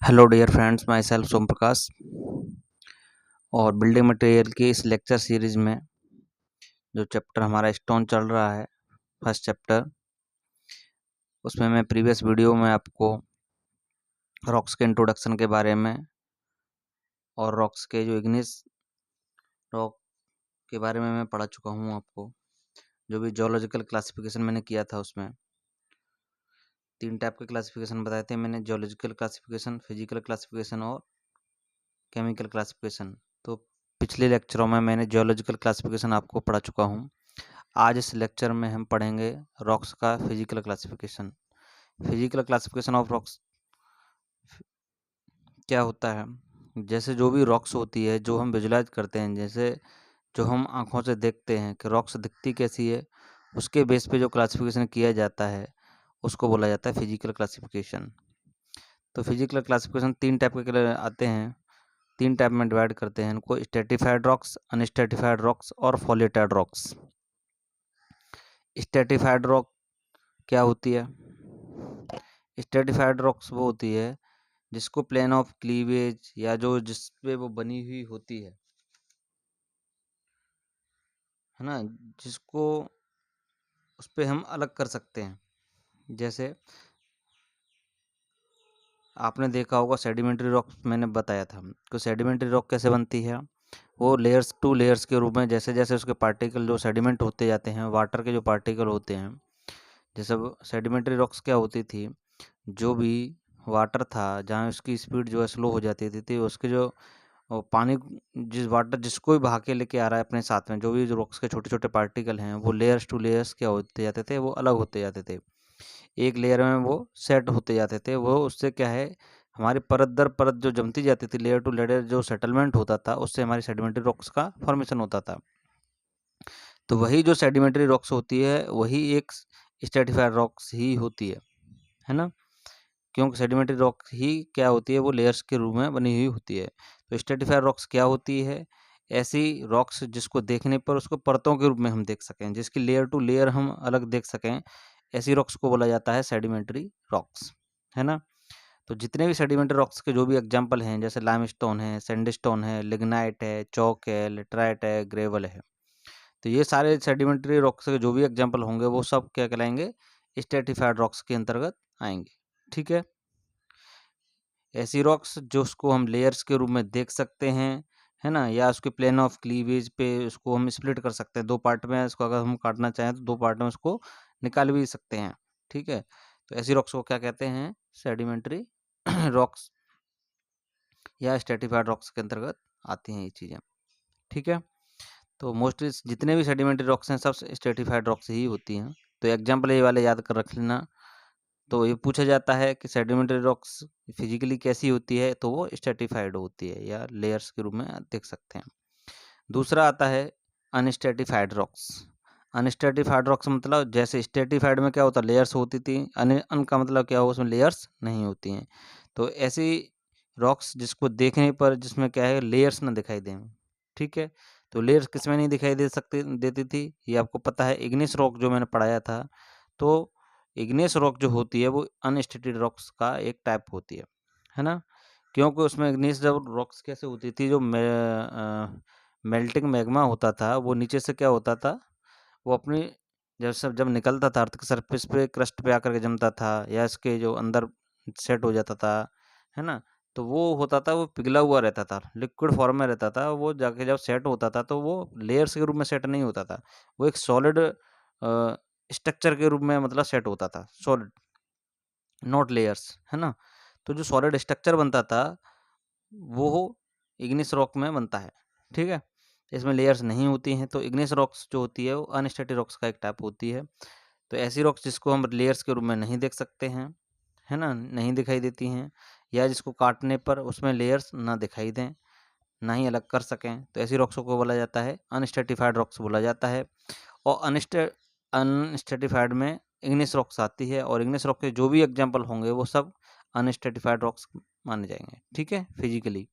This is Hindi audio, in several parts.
Hello dear friends, myself Som Prakash. और बिल्डिंग मटेरियल की इस लेक्चर सीरीज में जो चैप्टर हमारा स्टोन चल रहा है, फर्स्ट चैप्टर, उसमें मैं प्रीवियस वीडियो में आपको रॉक्स के इंट्रोडक्शन के बारे में और रॉक्स के जो इग्निस रॉक के बारे में मैं पढ़ा चुका हूँ। आपको जो भी जियोलॉजिकल क्लासिफिकेशन मैंने किया था उसमें 3 टाइप के क्लासिफिकेशन बताए थे मैंने: जियोलॉजिकल क्लासिफिकेशन, फिजिकल क्लासिफिकेशन और केमिकल क्लासिफिकेशन। तो पिछले लेक्चरों में मैंने जियोलॉजिकल क्लासिफिकेशन आपको पढ़ा चुका हूँ। आज इस लेक्चर में हम पढ़ेंगे रॉक्स का physical classification. Physical classification of rocks क्या होता है? जैसे जो भी रॉक्स होती है, जो हम विजुलाइज करते हैं, जैसे जो हम आँखों से देखते हैं कि रॉक्स दिखती कैसी है, उसके बेस पे जो क्लासिफिकेशन किया जाता है उसको बोला जाता है फिजिकल क्लासिफिकेशन। तो फिजिकल क्लासिफिकेशन 3 टाइप के आते हैं, 3 टाइप में डिवाइड करते हैं इनको: स्ट्रैटिफाइड रॉक्स, अनस्ट्रैटिफाइड रॉक्स और फॉलिएटेड रॉक्स। स्ट्रैटिफाइड रॉक क्या होती है? स्ट्रैटिफाइड रॉक्स वो होती है जिसको प्लेन ऑफ क्लीवेज या जो जिस पे वो बनी हुई होती है ना, जिसको उस पे हम अलग कर सकते हैं। जैसे आपने देखा होगा सेडिमेंट्री रॉक, मैंने बताया था कि सेडिमेंट्री रॉक कैसे बनती है। वो लेयर्स टू लेयर्स के रूप में, जैसे जैसे उसके पार्टिकल जो सेडिमेंट होते जाते हैं, वाटर के जो पार्टिकल होते हैं, जैसे सेडिमेंट्री रॉक्स क्या होती थी, जो भी वाटर था जहाँ उसकी स्पीड जो है स्लो हो जाती थी उसके जो पानी, जिस वाटर जिसको भी बहा के लेके आ रहा है अपने साथ में, जो भी जो रॉक्स के छोटे छोटे पार्टिकल हैं, वो लेयर्स टू लेयर्स क्या होते जाते थे, वो अलग होते जाते थे। एक लेयर में वो सेट होते जाते थे। वो उससे क्या है, हमारी परत दर परत जो जमती जाती थी, लेयर टू लेयर जो सेटलमेंट होता था, उससे हमारी सेडिमेंट्री रॉक्स का फॉर्मेशन होता था। तो वही जो सेडिमेंट्री रॉक्स होती है वही एक स्ट्रैटिफाइड रॉक्स ही होती है ना, क्योंकि सेडिमेंट्री रॉक ही क्या होती है, वो लेयर्स के रूप में बनी हुई होती है। तो स्ट्रैटिफाइड रॉक्स क्या होती है? ऐसी रॉक्स जिसको देखने पर उसको परतों के रूप में हम देख सकें, जिसकी लेयर टू लेयर हम अलग देख सकें, ऐसी रॉक्स को बोला जाता है सेडिमेंट्री रॉक्स, है ना। तो जितने भी सेडिमेंट्री रॉक्स के जो भी एग्जांपल हैं, जैसे लाइमस्टोन है, सैंडस्टोन है, लिग्नाइट है, चॉक है, लेटराइट है, ग्रेवल है, तो ये सारे सेडिमेंट्री रॉक्स के जो भी एग्जांपल होंगे वो सब क्या कहलाएंगे? स्ट्रैटिफाइड रॉक्स के अंतर्गत आएंगे। ठीक है। ऐसी रॉक्स जो उसको हम लेयर्स के रूप में देख सकते हैं, है ना, या उसके प्लेन ऑफ क्लीवेज पे उसको हम स्प्लिट कर सकते हैं, 2 पार्ट में इसको अगर हम काटना चाहें तो 2 पार्ट में उसको निकाल भी सकते हैं। ठीक है। तो ऐसी रॉक्स को क्या कहते हैं? सेडिमेंट्री रॉक्स या स्ट्रैटिफाइड रॉक्स के अंतर्गत आती हैं ये चीज़ें। ठीक है। तो मोस्टली जितने भी सेडिमेंट्री रॉक्स हैं सब स्ट्रैटिफाइड रॉक्स ही होती हैं। तो एग्जाम्पल ये वाले याद कर रख लेना। तो ये पूछा जाता है कि सेडिमेंट्री रॉक्स फिजिकली कैसी होती है, तो वो स्ट्रैटिफाइड होती है या लेयर्स के रूप में देख सकते हैं। दूसरा आता है अनस्ट्रैटिफाइड रॉक्स। अनस्ट्रैटिफाइड रॉक्स मतलब, जैसे स्ट्रैटिफाइड में क्या होता है, लेयर्स होती थी, अन का मतलब क्या हो, उसमें लेयर्स नहीं होती हैं। तो ऐसी रॉक्स जिसको देखने पर जिसमें क्या है, लेयर्स ना दिखाई दें। ठीक है। तो लेयर्स किसमें नहीं दिखाई दे सकती देती थी, ये आपको पता है। इग्निस रॉक जो मैंने पढ़ाया था, तो इग्नियस रॉक जो होती है वो अनस्टेटेड रॉक्स का एक टाइप होती है ना, क्योंकि उसमें इग्नियस जब रॉक्स कैसे होती थी, जो मेल्टिंग मैग्मा होता था, वो नीचे से क्या होता था, वो अपनी जब निकलता था अर्थ के सरफेस पे, क्रस्ट पे आकर के जमता था या इसके जो अंदर सेट हो जाता था, है ना। तो वो होता था, वो पिघला हुआ रहता था, लिक्विड फॉर्म में रहता था। वो जाके जब सेट होता था तो वो लेयर्स के रूप में सेट नहीं होता था, वो एक सॉलिड स्ट्रक्चर के रूप में मतलब सेट होता था, सॉलिड, नॉट लेयर्स, है ना। तो जो सॉलिड स्ट्रक्चर बनता था वो इग्निस रॉक में बनता है। ठीक है। इसमें लेयर्स नहीं होती हैं। तो इग्निस रॉक्स जो होती है वो अनस्टेटेड रॉक्स का एक टाइप होती है। तो ऐसी रॉक्स जिसको हम लेयर्स के रूप में नहीं देख सकते हैं, है ना, नहीं दिखाई देती हैं, या जिसको काटने पर उसमें लेयर्स ना दिखाई दें, ना ही अलग कर सकें, तो ऐसी रॉक्सों को बोला जाता है अनस्ट्रेटिफाइड रॉक्स बोला जाता है। और अनस्ट्रेटिफाइड में इग्निस रॉक्स आती है, और इग्निस रॉक के जो भी एग्जांपल होंगे वो सब अनस्ट्रेटिफाइड रॉक्स माने जाएंगे। ठीक है, फिजिकली।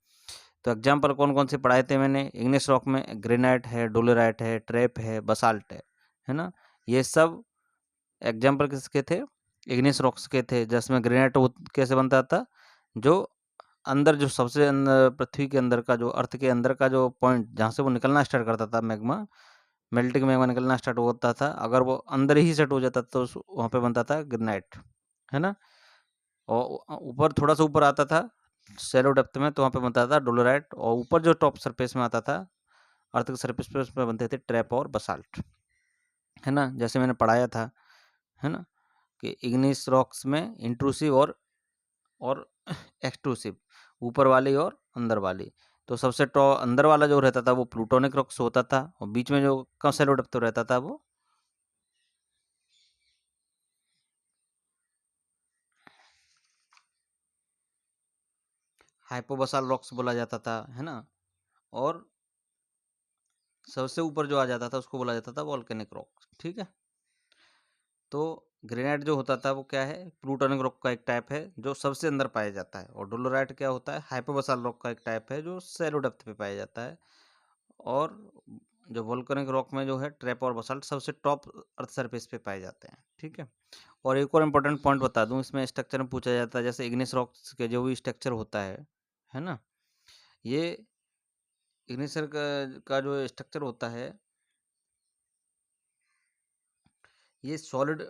तो एग्जांपल कौन कौन से पढ़ाए थे मैंने? इग्निस रॉक में ग्रेनाइट है, डोलेराइट है, ट्रैप है, बसाल्ट है ना। ये सब एग्जांपल किसके थे? इग्निस रॉक्स के थे। जिसमें ग्रेनाइट कैसे बनता था, जो अंदर जो सबसे अंदर पृथ्वी के अंदर का जो अर्थ के अंदर का जो पॉइंट जहाँ से वो निकलना स्टार्ट करता था मैग्मा, मेल्टिंग मैग्मा निकलना स्टार्ट होता था, अगर वो अंदर ही सेट हो जाता तो वहाँ पे बनता था ग्रेनाइट, है ना। और ऊपर थोड़ा सा ऊपर आता था शैलो डेप्थ में, तो वहाँ पे बनता था डोलोराइट, और ऊपर जो टॉप सरफेस में आता था अर्थ के सरफेस पे, उसमें बनते थे ट्रैप और बसाल्ट, है ना। जैसे मैंने पढ़ाया था, है ना, कि इग्निस रॉक्स में इंट्रूसिव और एक्सट्रूसिव, ऊपर वाली और अंदर वाली। तो सबसे अंदर वाला जो रहता था वो प्लूटोनिक रॉक्स होता था, और बीच में जो कम शैलो डेप्थ रहता था वो हाइपोबसाल रॉक्स बोला जाता था, है ना। और सबसे ऊपर जो आ जाता था उसको बोला जाता था वॉल्केनिक रॉक, ठीक है। तो ग्रेनाइट जो होता था वो क्या है, प्लूटोनिक रॉक का एक टाइप है जो सबसे अंदर पाया जाता है, और डोलोराइट क्या होता है, हाइपोबसाल रॉक का एक टाइप है जो शैलो डेप्थ पे पाया जाता है। और जो वोल्केनिक रॉक में जो है ट्रैप और बसाल्ट सबसे टॉप अर्थ सरफेस पे पाए जाते हैं, ठीक है। और एक और इम्पोर्टेंट पॉइंट बता दूं, इसमें स्ट्रक्चर में पूछा जाता है, जैसे इग्निस रॉक्स के जो भी स्ट्रक्चर होता है ना, ये इग्निसर का जो स्ट्रक्चर होता है ये सॉलिड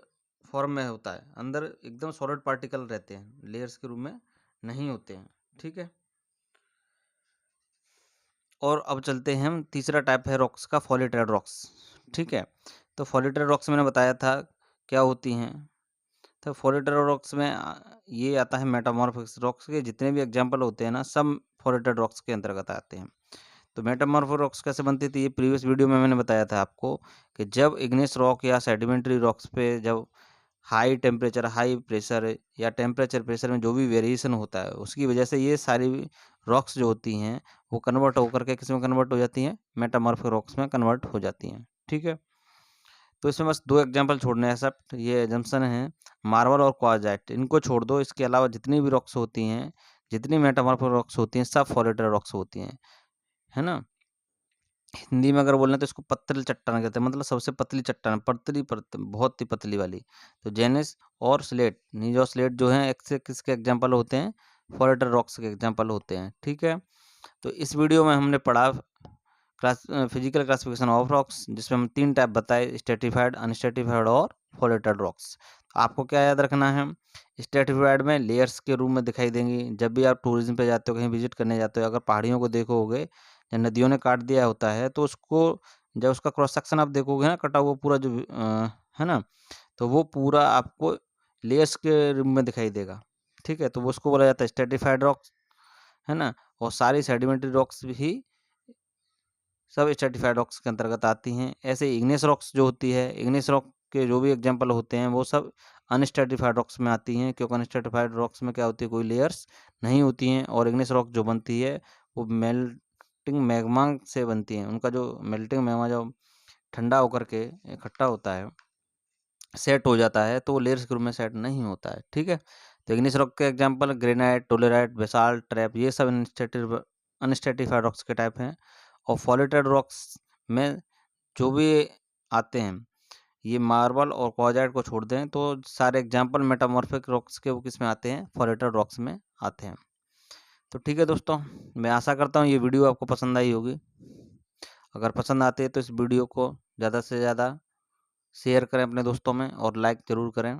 फॉर्म में होता है, अंदर एकदम सॉलिड पार्टिकल रहते हैं, लेयर्स के रूप में नहीं होते हैं, ठीक है। और अब चलते हैं हम, तीसरा टाइप है रॉक्स का, फॉलिटेड रॉक्स, ठीक है। तो फॉलिटेड रॉक्स मैंने बताया था क्या होती हैं। तो फॉलिटेड रॉक्स में ये आता है मेटामॉर्फिक रॉक्स के जितने भी एग्जांपल होते हैं ना, सब फॉलिटेड रॉक्स के अंतर्गत आते हैं। तो मेटामॉर्फिक रॉक्स कैसे बनती थी, ये प्रीवियस वीडियो में मैंने बताया था आपको, कि जब इग्निस रॉक या सेडिमेंट्री रॉक्स पे जब हाई टेम्परेचर, हाई प्रेशर या टेम्परेचर प्रेशर में जो भी वेरिएशन होता है, उसकी वजह से ये सारी रॉक्स जो होती हैं वो कन्वर्ट होकर के किस में कन्वर्ट हो जाती हैं, मेटामॉर्फिक रॉक्स में कन्वर्ट हो जाती हैं, ठीक है। तो इसमें बस दो एग्जांपल छोड़ने हैं, सब ये जंक्शन है मार्बल और क्वार्जाइट, इनको छोड़ दो, इसके अलावा जितनी भी रॉक्स होती हैं, जितनी मेटामॉर्फिक रॉक्स होती हैं, सब फॉलिटेड रॉक्स होती हैं, है ना। हिंदी में अगर बोलें तो इसको पतली चट्टान कहते हैं, मतलब सबसे पतली चट्टान, बहुत ही पतली वाली। तो जेनिस और स्लेट, नीजो स्लेट जो है एक से किसके एग्जाम्पल होते हैं, फॉरेटर रॉक्स के एग्जाम्पल होते हैं, ठीक है। तो इस वीडियो में हमने पढ़ा फिजिकल क्लासिफिकेशन ऑफ रॉक्स, जिसमें हम 3 टाइप बताए, स्ट्रेटिफाइड, अनस्ट्रेटिफाइड और फॉरेटेड रॉक्स। आपको क्या याद रखना है, स्ट्रेटिफाइड में लेयर्स के रूप में दिखाई देंगी। जब भी आप टूरिज्म पे जाते हो, कहीं विजिट करने जाते हो, अगर पहाड़ियों को देखोगे या नदियों ने काट दिया होता है, तो उसको जब उसका क्रॉस सेक्शन आप देखोगे ना, कटा हुआ पूरा जो है ना, तो वो पूरा आपको लेयर्स के रूप में दिखाई देगा, ठीक है। तो वो उसको बोला जाता है स्ट्रेटिफाइड रॉक्स, है ना। और सारी सेडिमेंट्री रॉक्स भी सब स्ट्रेटिफाइड रॉक्स के अंतर्गत आती हैं। ऐसे इग्निस रॉक्स जो होती है, इग्निस रॉक के जो भी एग्जांपल होते हैं वो सब अनस्ट्रेटिफाइड रॉक्स में आती हैं, क्योंकि अनस्ट्रेटिफाइड रॉक्स में क्या होती है, कोई लेयर्स नहीं होती हैं। और इग्निस रॉक जो बनती है वो मेल्टिंग मैग्मा से बनती हैं, उनका जो मेल्टिंग मैग्मा जब ठंडा होकर के इकट्ठा होता है, सेट हो जाता है, तो वो लेयर्स के रूप में सेट नहीं होता है, ठीक है। तो इग्निस रॉक के एग्जांपल ग्रेनाइट, टोलेराइट, बेसाल्ट, ट्रैप, ये सब अनस्ट्रेटिफाइड रॉक्स के टाइप हैं। और फॉलिटेड रॉक्स में जो भी आते हैं, ये मार्बल और क्वार्जाइट को छोड़ दें तो सारे एग्जांपल मेटामॉर्फिक रॉक्स के वो किस में आते हैं, फॉलिटेड रॉक्स में आते हैं। तो ठीक है दोस्तों, मैं आशा करता हूँ ये वीडियो आपको पसंद आई होगी। अगर पसंद आती है तो इस वीडियो को ज़्यादा से ज़्यादा शेयर करें अपने दोस्तों में, और लाइक ज़रूर करें।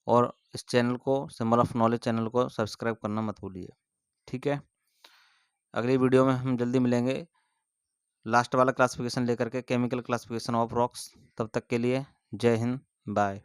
और इस चैनल को, सिंबल ऑफ नॉलेज चैनल को सब्सक्राइब करना मत भूलिए, ठीक है। अगली वीडियो में हम जल्दी मिलेंगे लास्ट वाला क्लासिफिकेशन लेकर के, केमिकल क्लासिफिकेशन ऑफ रॉक्स। तब तक के लिए जय हिंद, बाय।